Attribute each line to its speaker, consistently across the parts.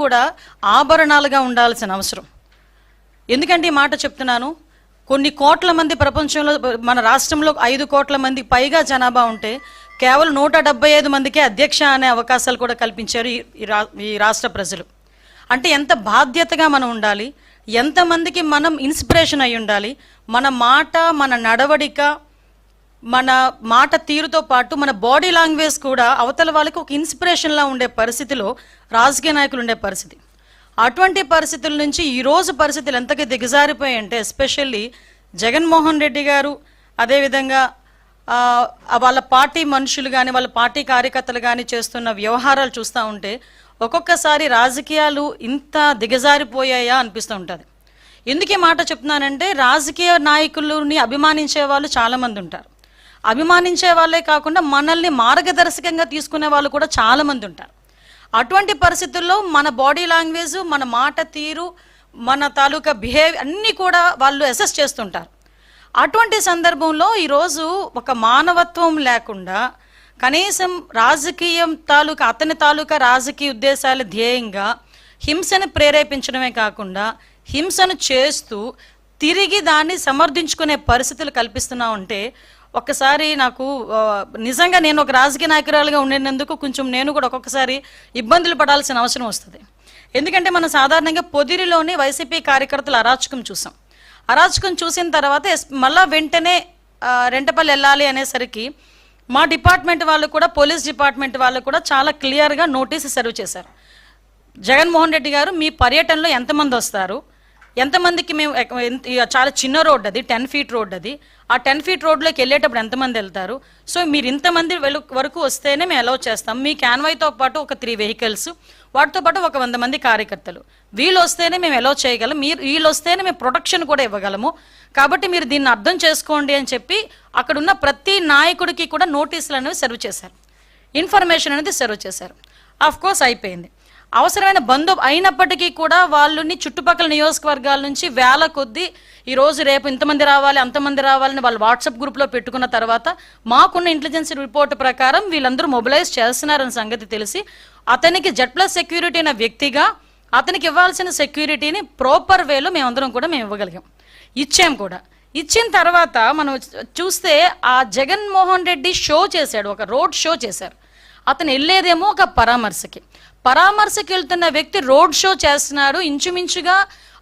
Speaker 1: కూడా ఆభరణాలుగా ఉండాల్సిన అవసరం. ఎందుకంటే ఈ మాట చెప్తున్నాను, కొన్ని కోట్ల మంది ప్రపంచంలో, మన రాష్ట్రంలో 5 కోట్ల మంది పైగా జనాభా ఉంటే కేవలం 175 మందికే అధ్యక్ష అనే అవకాశాలు కూడా కల్పించారు ఈ రాష్ట్ర ప్రజలు. అంటే ఎంత బాధ్యతగా మనం ఉండాలి, ఎంతమందికి మనం ఇన్స్పిరేషన్ అయి ఉండాలి. మన మాట, మన నడవడిక, మన మాట తీరుతో పాటు మన బాడీ లాంగ్వేజ్ కూడా అవతల వాళ్ళకి ఒక ఇన్స్పిరేషన్లా ఉండే పరిస్థితిలో రాజకీయ నాయకులు ఉండే పరిస్థితి. అటువంటి పరిస్థితుల నుంచి ఈరోజు పరిస్థితులు ఎంతగా దిగజారిపోయాయంటే, ఎస్పెషల్లీ జగన్మోహన్ రెడ్డి గారు, అదేవిధంగా వాళ్ళ పార్టీ మనుషులు కానీ వాళ్ళ పార్టీ కార్యకర్తలు కానీ చేస్తున్న వ్యవహారాలు చూస్తూ ఉంటే ఒక్కొక్కసారి రాజకీయాలు ఇంత దిగజారిపోయాయా అనిపిస్తూ ఉంటుంది. ఎందుకు ఈ మాట చెప్తున్నానంటే, రాజకీయ నాయకులని అభిమానించే వాళ్ళు చాలామంది ఉంటారు. అభిమానించే వాళ్ళే కాకుండా మనల్ని మార్గదర్శకంగా తీసుకునే వాళ్ళు కూడా చాలామంది ఉంటారు. అటువంటి పరిస్థితుల్లో మన బాడీ లాంగ్వేజ్, మన మాట తీరు, మన తాలూకా బిహేవియర్ అన్నీ కూడా వాళ్ళు అసెస్ చేస్తుంటారు. అటువంటి సందర్భంలో ఈరోజు ఒక మానవత్వం లేకుండా కనీసం రాజకీయం అతని తాలూకా రాజకీయ ఉద్దేశాల ధ్యేయంగా హింసను ప్రేరేపించడమే కాకుండా హింసను చేస్తూ తిరిగి దాన్ని సమర్థించుకునే పరిస్థితులు కల్పిస్తున్నా ఉంటే ఒక్కసారి నాకు నిజంగా నేను ఒక రాజకీయ నాయకురాలుగా ఉండినందుకు కొంచెం నేను కూడా ఒక్కొక్కసారి ఇబ్బందులు పడాల్సిన అవసరం వస్తుంది. ఎందుకంటే మనం సాధారణంగా పొదిరిలోని వైసీపీ కార్యకర్తలు అరాచకం చూసాం. అరాచకం చూసిన తర్వాత మళ్ళా వెంటనే రెంటపల్లి వెళ్ళాలి అనేసరికి మా డిపార్ట్మెంట్ వాళ్ళు కూడా, పోలీస్ డిపార్ట్మెంట్ వాళ్ళు కూడా చాలా క్లియర్గా నోటీస్ సర్వ్ చేశారు. జగన్మోహన్ రెడ్డి గారు, మీ పర్యటనలో ఎంతమంది వస్తారు, ఎంతమందికి మేము, చాలా చిన్న రోడ్ అది, 10 ఫీట్ రోడ్ అది, ఆ 10 ఫీట్ రోడ్లోకి వెళ్ళేటప్పుడు ఎంతమంది వెళ్తారు, సో మీరు ఇంతమంది వరకు వస్తేనే మేము అలౌ చేస్తాం. మీ క్యాన్వాయ్తో పాటు ఒక 3 వెహికల్స్, వాటితో పాటు ఒక 100 మంది కార్యకర్తలు, వీళ్ళు వస్తేనే మేము అలౌ చేయగలం, వీళ్ళు వస్తేనే మేము ప్రొటెక్షన్ కూడా ఇవ్వగలము, కాబట్టి మీరు దీన్ని అర్థం చేసుకోండి అని చెప్పి అక్కడున్న ప్రతి నాయకుడికి కూడా నోటీసులు అనేవి సర్వ్ చేశారు, ఇన్ఫర్మేషన్ అనేది సర్వ్ చేశారు. ఆఫ్కోర్స్ అయిపోయింది. అవసరమైన అయినప్పటికీ కూడా వాళ్ళని చుట్టుపక్కల నియోజకవర్గాల నుంచి వేల కొద్దీ ఈరోజు రేపు ఇంతమంది రావాలి, అంతమంది రావాలని వాళ్ళు వాట్సాప్ గ్రూప్లో పెట్టుకున్న తర్వాత మాకున్న ఇంటెలిజెన్స్ రిపోర్ట్ ప్రకారం వీళ్ళందరూ మొబిలైజ్ చేస్తున్నారన్న సంగతి తెలిసి అతనికి Z+ సెక్యూరిటీ అయిన వ్యక్తిగా అతనికి ఇవ్వాల్సిన సెక్యూరిటీని ప్రాపర్ వేలో మేమందరం కూడా మేము ఇవ్వగలిగాం, ఇచ్చాం కూడా. ఇచ్చిన తర్వాత మనం చూస్తే ఆ జగన్మోహన్ రెడ్డి షో చేశాడు, ఒక రోడ్ షో చేశారు. అతను వెళ్ళేదేమో ఒక పరామర్శకి వెళ్తున్న వ్యక్తి రోడ్ షో చేస్తున్నాడు. ఇంచుమించుగా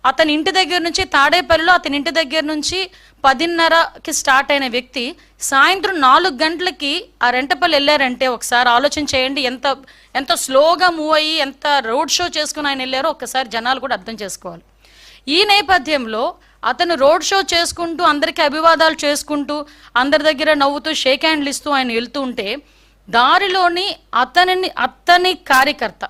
Speaker 1: అతని ఇంటి దగ్గర నుంచి, తాడేపల్లిలో అతని ఇంటి దగ్గర నుంచి 10:30కి స్టార్ట్ అయిన వ్యక్తి సాయంత్రం 4 గంటలకి ఆ రెంటపల్లి వెళ్ళారంటే ఒకసారి ఆలోచన చేయండి, ఎంత స్లోగా మూవ్ అయ్యి ఎంత రోడ్ షో చేసుకుని ఆయన వెళ్ళారో ఒక్కసారి జనాలు కూడా అర్థం చేసుకోవాలి. ఈ నేపథ్యంలో అతను రోడ్ షో చేసుకుంటూ, అందరికీ అభివాదాలు చేసుకుంటూ, అందరి దగ్గర నవ్వుతూ, షేక్ హ్యాండ్లు ఇస్తూ ఆయన వెళ్తూ ఉంటే దారిలోని అతని కార్యకర్త,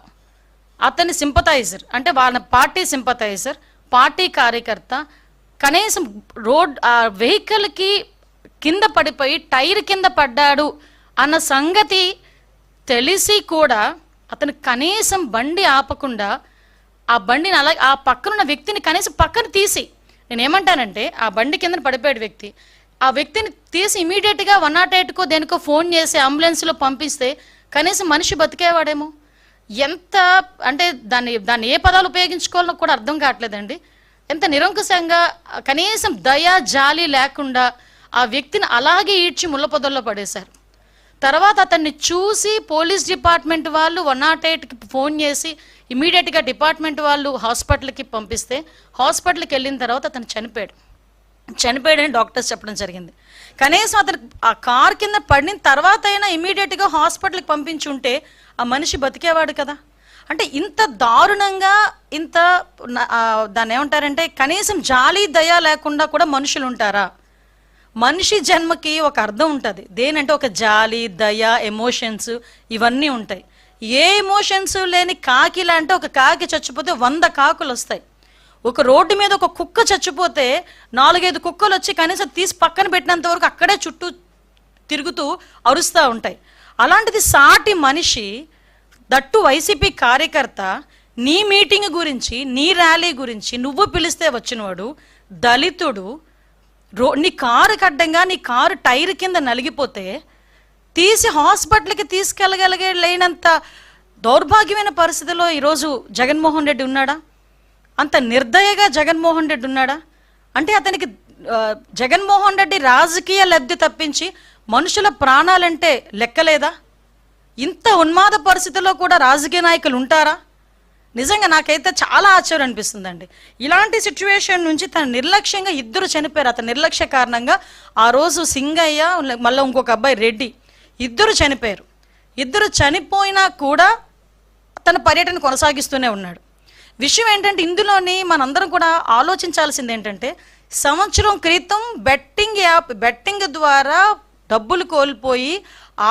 Speaker 1: అతని సింపథైజర్, అంటే వాళ్ళ పార్టీ సింపథైజర్, పార్టీ కార్యకర్త కనీసం వెహికల్కి కింద పడిపోయి టైర్ కింద పడ్డాడు అన్న సంగతి తెలిసి కూడా అతను కనీసం బండి ఆపకుండా ఆ బండిని అలాగే ఆ పక్కనున్న వ్యక్తిని కనీసం పక్కన తీసి, నేనేమంటానంటే ఆ బండి కింద పడిపోయాడు వ్యక్తి, ఆ వ్యక్తిని తీసి ఇమీడియట్గా 108కో దేనికో ఫోన్ చేసి అంబులెన్స్లో పంపిస్తే కనీసం మనిషి బతికేవాడేమో. ఎంత అంటే దాన్ని ఏ పదాలు ఉపయోగించుకోవాలో కూడా అర్థం కావట్లేదండి. ఎంత నిరంకుశంగా, కనీసం దయ జాలి లేకుండా ఆ వ్యక్తిని అలాగే ఈడ్చి ముళ్ళపొదల్లో పడేశారు. తర్వాత అతన్ని చూసి పోలీస్ డిపార్ట్మెంట్ వాళ్ళు 108కి ఫోన్ చేసి ఇమీడియట్గా డిపార్ట్మెంట్ వాళ్ళు హాస్పిటల్కి పంపిస్తే హాస్పిటల్కి వెళ్ళిన తర్వాత అతను చనిపోయాడని డాక్టర్స్ చెప్పడం జరిగింది. కనీసం అతను ఆ కార్ కింద పడిన తర్వాత అయినా ఇమీడియట్గా హాస్పిటల్కి పంపించి ఉంటే ఆ మనిషి బతికేవాడు కదా. అంటే ఇంత దారుణంగా, ఇంత దాన్ని ఏమంటారంటే కనీసం జాలి దయ లేకుండా కూడా మనుషులు ఉంటారా? మనిషి జన్మకి ఒక అర్థం ఉంటుంది, దేనంటే ఒక జాలి దయ, ఎమోషన్స్ ఇవన్నీ ఉంటాయి. ఏ ఎమోషన్స్ లేని కాకిలా అంటే ఒక కాకి చచ్చిపోతే 100 కాకులు వస్తాయి. ఒక రోడ్డు మీద ఒక కుక్క చచ్చిపోతే 4-5 కుక్కలు వచ్చి కనీసం తీసి పక్కన పెట్టినంత వరకు అక్కడే చుట్టూ తిరుగుతూ అరుస్తూ ఉంటాయి. అలాంటిది సాటి మనిషి, దట్టు వైసీపీ కార్యకర్త, నీ మీటింగ్ గురించి, నీ ర్యాలీ గురించి నువ్వు పిలిస్తే వచ్చినవాడు, దళితుడు, నీ కారు కడ్డంగా నీ కారు టైర్ కింద నలిగిపోతే తీసి హాస్పిటల్కి తీసుకెళ్ళగలిగే లేనంత దౌర్భాగ్యమైన పరిస్థితిలో ఈరోజు జగన్మోహన్ రెడ్డి ఉన్నాడా? అంత నిర్దయగా జగన్మోహన్ రెడ్డి ఉన్నాడా? అంటే అతనికి జగన్మోహన్ రెడ్డి రాజకీయ లబ్ధి తప్పించి మనుషుల ప్రాణాలంటే లెక్కలేదా? ఇంత ఉన్మాద పరిస్థితిలో కూడా రాజకీయ నాయకులు ఉంటారా? నిజంగా నాకైతే చాలా ఆశ్చర్యం అనిపిస్తుందండి. ఇలాంటి సిచ్యువేషన్ నుంచి తన నిర్లక్ష్యంగా ఇద్దరు చనిపోయారు. అతని నిర్లక్ష్య కారణంగా ఆ రోజు సింగయ్య మళ్ళీ ఇంకొక అబ్బాయి రెడ్డి ఇద్దరు చనిపోయారు. ఇద్దరు చనిపోయినా కూడా తన పర్యటన కొనసాగిస్తూనే ఉన్నాడు. విషయం ఏంటంటే ఇందులోని మనందరం కూడా ఆలోచించాల్సింది ఏంటంటే, సంవత్సరం క్రితం బెట్టింగ్ ద్వారా డబ్బులు కోల్పోయి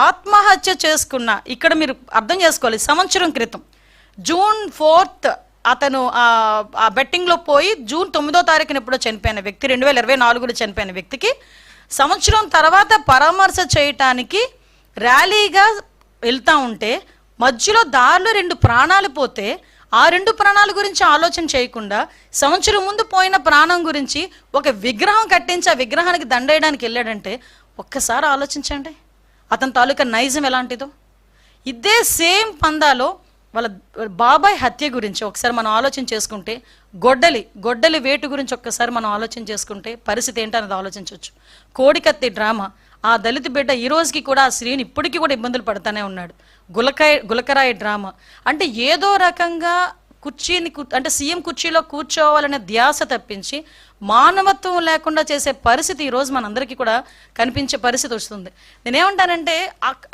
Speaker 1: ఆత్మహత్య చేసుకున్న, ఇక్కడ మీరు అర్థం చేసుకోవాలి, సంవత్సరం క్రితం జూన్ 4th అతను ఆ బెట్టింగ్లో పోయి జూన్ 9వ తారీఖున ఎప్పుడో చనిపోయిన వ్యక్తి, 2024లో చనిపోయిన వ్యక్తికి సంవత్సరం తర్వాత పరామర్శ చేయటానికి ర్యాలీగా వెళ్తూ ఉంటే మధ్యలో దారిలో 2 ప్రాణాలు పోతే ఆ 2 ప్రాణాల గురించి ఆలోచన చేయకుండా సంవత్సరం ముందు పోయిన ప్రాణం గురించి ఒక విగ్రహం కట్టించి ఆ విగ్రహానికి దండేయడానికి వెళ్ళాడంటే ఒక్కసారి ఆలోచించండి అతని తాలూకా నైజం ఎలాంటిదో. ఇదే సేమ్ పందాలో వాళ్ళ బాబాయ్ హత్య గురించి ఒకసారి మనం ఆలోచన చేసుకుంటే, గొడ్డలి వేటు గురించి ఒక్కసారి మనం ఆలోచన చేసుకుంటే పరిస్థితి ఏంటన్నది ఆలోచించవచ్చు. కోడికత్తి డ్రామా, ఆ దళిత బిడ్డ ఈ రోజుకి కూడా ఆ స్త్రీని ఇప్పటికీ కూడా ఇబ్బందులు పడుతూనే ఉన్నాడు. గులకరాయి డ్రామా, అంటే ఏదో రకంగా అంటే సీఎం కుర్చీలో కూర్చోవాలనే ధ్యాస తప్పించి మానవత్వం లేకుండా చేసే పరిస్థితి ఈరోజు మనందరికీ కూడా కనిపించే పరిస్థితి వస్తుంది. నేనేమంటానంటే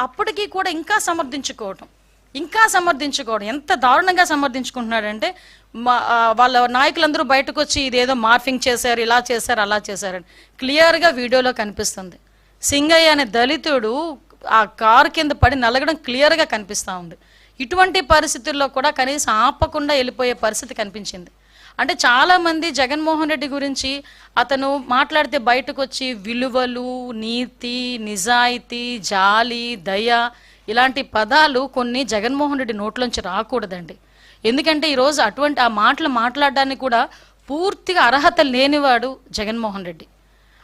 Speaker 1: అప్పటికీ కూడా ఇంకా సమర్థించుకోవడం ఎంత దారుణంగా సమర్థించుకుంటున్నాడంటే, వాళ్ళ నాయకులందరూ బయటకు వచ్చి ఇదేదో మార్ఫింగ్ చేశారు, ఇలా చేశారు, అలా చేశారని క్లియర్గా వీడియోలో కనిపిస్తుంది. సింగయ్య అనే దళితుడు ఆ కారు కింద పడి నలగడం క్లియర్గా కనిపిస్తూ ఉంది. ఇటువంటి పరిస్థితుల్లో కూడా కనీసం ఆపకుండా వెళ్ళిపోయే పరిస్థితి కనిపించింది. అంటే చాలామంది జగన్మోహన్ రెడ్డి గురించి అతను మాట్లాడితే బయటకు వచ్చి విలువలు, నీతి, నిజాయితీ, జాలి, దయ ఇలాంటి పదాలు కొన్ని జగన్మోహన్ రెడ్డి నోట్లోంచి రాకూడదండి. ఎందుకంటే ఈరోజు అటువంటి ఆ మాటలు మాట్లాడడానికి కూడా పూర్తిగా అర్హత లేనివాడు జగన్మోహన్ రెడ్డి.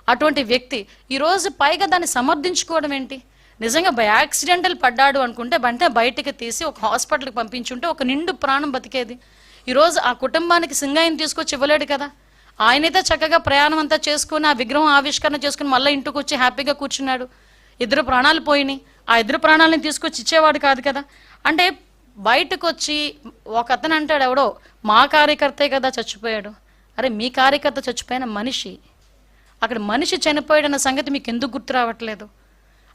Speaker 1: అటువంటి వ్యక్తి ఈరోజు పైగా దాన్ని సమర్థించుకోవడం ఏంటి? నిజంగా యాక్సిడెంటల్ పడ్డాడు అనుకుంటే వెంటనే బయటికి తీసి ఒక హాస్పిటల్కి పంపించుంటే ఒక నిండు ప్రాణం బతికేది. ఈరోజు ఆ కుటుంబానికి సింగయ్యని తీసుకొచ్చి ఇవ్వలేడు కదా. ఆయనైతే చక్కగా ప్రయాణం అంతా చేసుకుని ఆ విగ్రహం ఆవిష్కరణ చేసుకుని మళ్ళీ ఇంటికి వచ్చి హ్యాపీగా కూర్చున్నాడు. 2 ప్రాణాలు పోయినాయి, ఆ 2 ప్రాణాలని తీసుకొచ్చి ఇచ్చేవాడు కాదు కదా. అంటే బయటకు వచ్చి ఒక అతను అంటాడు, ఎవడో మా కార్యకర్తే కదా చచ్చిపోయాడు. అరే మీ కార్యకర్త చచ్చిపోయిన మనిషి, అక్కడ మనిషి చనిపోయాడన్న సంగతి మీకు ఎందుకు గుర్తు రావట్లేదు?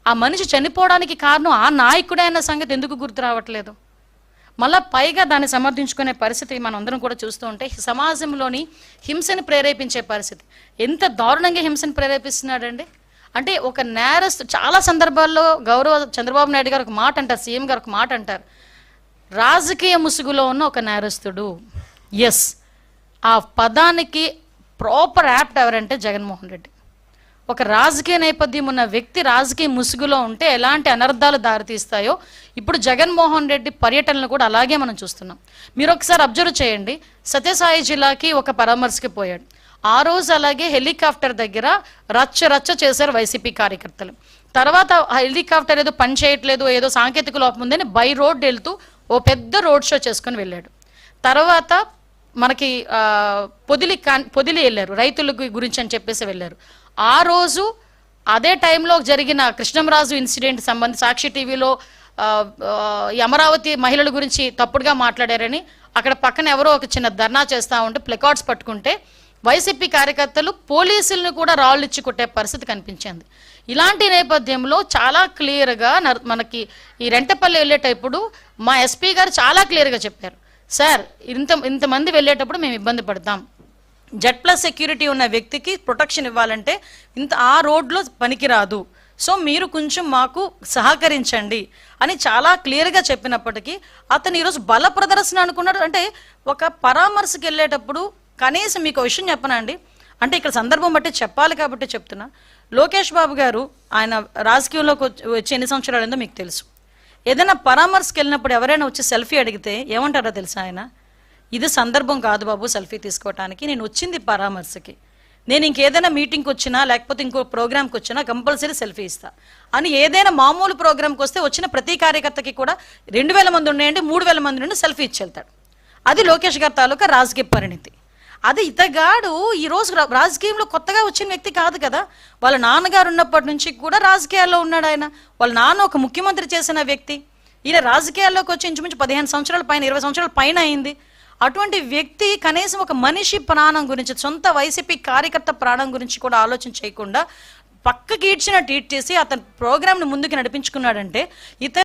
Speaker 1: ఆ మనిషి చనిపోవడానికి కారణం ఆ నాయకుడే అన్న సంగతి ఎందుకు గుర్తు రావట్లేదు? మళ్ళా పైగా దాన్ని సమర్థించుకునే పరిస్థితి మనం అందరం కూడా చూస్తూ ఉంటే సమాజంలోని హింసను ప్రేరేపించే పరిస్థితి. ఎంత దారుణంగా హింసను ప్రేరేపిస్తున్నాడండి. అంటే ఒక నేరస్తు చాలా సందర్భాల్లో గౌరవ చంద్రబాబు నాయుడు గారు ఒక మాట అంటారు, సీఎం గారు ఒక మాట అంటారు, రాజకీయ ముసుగులో ఉన్న ఒక నేరస్తుడు. ఎస్, ఆ పదానికి ప్రాపర్ యాప్ట్ ఎవరంటే జగన్మోహన్ రెడ్డి. ఒక రాజకీయ నేపథ్యం ఉన్న వ్యక్తి రాజకీయ ముసుగులో ఉంటే ఎలాంటి అనర్థాలు దారితీస్తాయో ఇప్పుడు జగన్మోహన్ రెడ్డి పర్యటనలు కూడా అలాగే మనం చూస్తున్నాం. మీరు ఒకసారి అబ్జర్వ్ చేయండి, సత్యసాయి జిల్లాకి ఒక పరామర్శకి పోయాడు. ఆ రోజు అలాగే హెలికాప్టర్ దగ్గర రచ్చ చేశారు వైసీపీ కార్యకర్తలు. తర్వాత హెలికాప్టర్ ఏదో పని చేయట్లేదు, ఏదో సాంకేతిక లోపం ఉందని బై రోడ్ వెళ్తూ ఓ పెద్ద రోడ్ షో చేసుకొని వెళ్ళాడు. తర్వాత మనకి పొదిలి వెళ్ళారు, రైతుల గురించి అని చెప్పేసి వెళ్ళారు. ఆ రోజు అదే టైంలో జరిగిన కృష్ణంరాజు ఇన్సిడెంట్ సంబంధించి సాక్షి టీవీలో ఈ అమరావతి మహిళల గురించి తప్పుడుగా మాట్లాడారని అక్కడ పక్కన ఎవరో ఒక చిన్న ధర్నా చేస్తూ ఉంటే ప్లకార్డ్స్ పట్టుకుంటే వైసీపీ కార్యకర్తలు పోలీసులను కూడా రాళ్ళు ఇచ్చి కొట్టే పరిస్థితి కనిపించింది. ఇలాంటి నేపథ్యంలో చాలా క్లియర్గా మనకి ఈ రెంటపల్లి వెళ్ళేటప్పుడు మా ఎస్పీ గారు చాలా క్లియర్గా చెప్పారు, సార్ ఇంతమంది వెళ్ళేటప్పుడు మేము ఇబ్బంది పడతాం, Z+ సెక్యూరిటీ ఉన్న వ్యక్తికి ప్రొటెక్షన్ ఇవ్వాలంటే ఆ రోడ్లో పనికిరాదు, సో మీరు కొంచెం మాకు సహకరించండి అని చాలా క్లియర్గా చెప్పినప్పటికీ అతను ఈరోజు బల ప్రదర్శన అనుకున్నాడు. అంటే ఒక పరామర్శకి వెళ్ళేటప్పుడు కనీసం మీకు విషయం చెప్పనండి, అంటే ఇక్కడ సందర్భం బట్టి చెప్పాలి కాబట్టి చెప్తున్నా. లోకేష్ బాబు గారు ఆయన రాజకీయంలోకి వచ్చి ఎన్ని సంవత్సరాలు ఏందో మీకు తెలుసు. ఏదైనా పరామర్శకి వెళ్ళినప్పుడు ఎవరైనా వచ్చి సెల్ఫీ అడిగితే ఏమంటారో తెలుసా ఆయన, ఇది సందర్భం కాదు బాబు సెల్ఫీ తీసుకోవటానికి, నేను వచ్చింది పరామర్శకి, నేను ఇంకేదైనా మీటింగ్కి వచ్చినా లేకపోతే ఇంకో ప్రోగ్రామ్కి వచ్చినా కంపల్సరీ సెల్ఫీ ఇస్తా అని ఏదైనా మామూలు ప్రోగ్రామ్కి వస్తే వచ్చిన ప్రతి కార్యకర్తకి కూడా 2000 మంది ఉన్నాయండి 3000 మంది నుండి సెల్ఫీ ఇచ్చి వెళ్తాడు. అది లోకేష్ గారి తాలూకా రాజకీయ పరిణితి. అది ఇతగాడు ఈరోజు రాజకీయంలో కొత్తగా వచ్చిన వ్యక్తి కాదు కదా. వాళ్ళ నాన్నగారు ఉన్నప్పటి నుంచి కూడా రాజకీయాల్లో ఉన్నాడు ఆయన. వాళ్ళ నాన్న ఒక ముఖ్యమంత్రి చేసిన వ్యక్తి. ఈయన రాజకీయాల్లోకి వచ్చి ఇంచుమించు 15 సంవత్సరాల పైన 20 సంవత్సరాల పైన అయింది. అటువంటి వ్యక్తి కనీసం ఒక మనిషి ప్రాణం గురించి, సొంత వైసీపీ కార్యకర్త ప్రాణం గురించి కూడా ఆలోచన చేయకుండా పక్కకి ఈడ్చిన ట్వీట్ చేసి అతని ప్రోగ్రామ్ని ముందుకు నడిపించుకున్నాడంటే